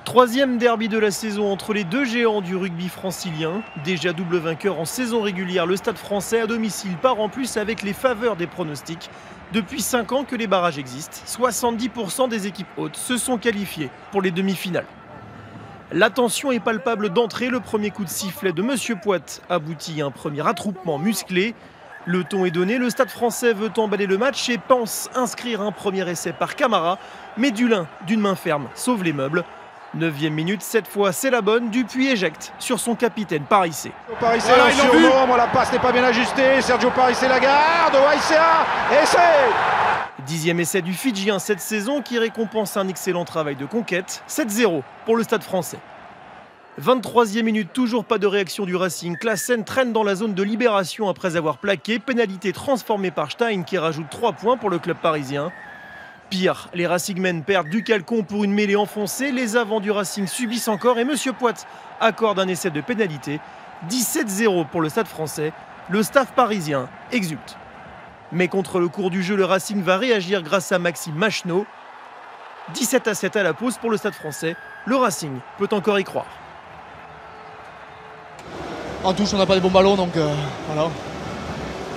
Troisième derby de la saison entre les deux géants du rugby francilien. Déjà double vainqueur en saison régulière, le Stade Français à domicile part en plus avec les faveurs des pronostics. Depuis 5 ans que les barrages existent, 70% des équipes hautes se sont qualifiées pour les demi-finales. La tension est palpable d'entrée. Le premier coup de sifflet de Monsieur Poit aboutit à un premier attroupement musclé. Le ton est donné, le Stade Français veut emballer le match et pense inscrire un premier essai par Camara. Mais Dulin, d'une main ferme, sauve les meubles. 9e minute, cette fois c'est la bonne, Dupuis éjecte sur son capitaine Parissé. Parissé voilà, en surnombre, la passe n'est pas bien ajustée, Sergio Parissé la garde, Waïséa, essai 10e essai du Fidjien cette saison qui récompense un excellent travail de conquête, 7-0 pour le Stade Français. 23e minute, toujours pas de réaction du Racing, Classen traîne dans la zone de libération après avoir plaqué, pénalité transformée par Stein qui rajoute 3 points pour le club parisien. Pire, les Racingmen perdent du calcon pour une mêlée enfoncée, les avants du Racing subissent encore et Monsieur Poit accorde un essai de pénalité. 17-0 pour le Stade Français, le staff parisien exulte. Mais contre le cours du jeu, le Racing va réagir grâce à Maxime Machenaud. 17-7 à la pause pour le Stade Français, le Racing peut encore y croire. En touche, on n'a pas de bons ballons, donc voilà.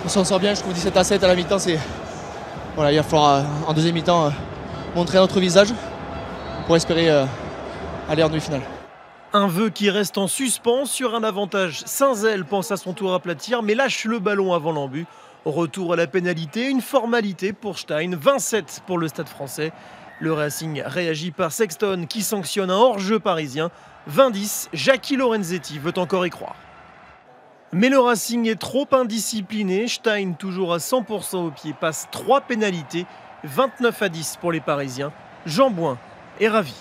On s'en sort bien, je trouve 17-7 à la mi-temps, c'est... Voilà, il va falloir en deuxième mi-temps montrer notre visage pour espérer aller en demi-finale. Un vœu qui reste en suspens sur un avantage. Saint-Zel pense à son tour aplatir mais lâche le ballon avant l'embut. Retour à la pénalité, une formalité pour Stein, 27 pour le Stade Français. Le Racing réagit par Sexton qui sanctionne un hors-jeu parisien. 20-10, Jackie Lorenzetti veut encore y croire. Mais le Racing est trop indiscipliné. Stein, toujours à 100% au pied, passe 3 pénalités. 29-10 pour les Parisiens. Jean Bouin est ravi.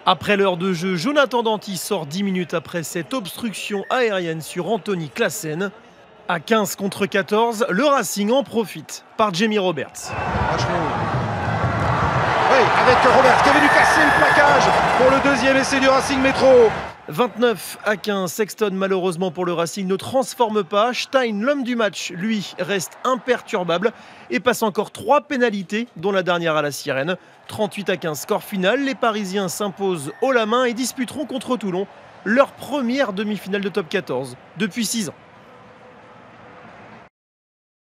Après l'heure de jeu, Jonathan Danty sort 10 minutes après cette obstruction aérienne sur Anthony Classen. À 15 contre 14, le Racing en profite par Jamie Roberts. Oui, avec Roberts qui avait dû casser le plaquage pour le deuxième essai du Racing Métro. 29-15, Sexton malheureusement pour le Racing ne transforme pas. Stein, l'homme du match, lui, reste imperturbable et passe encore 3 pénalités, dont la dernière à la sirène. 38-15, score final, les Parisiens s'imposent haut la main et disputeront contre Toulon leur première demi-finale de top 14 depuis 6 ans.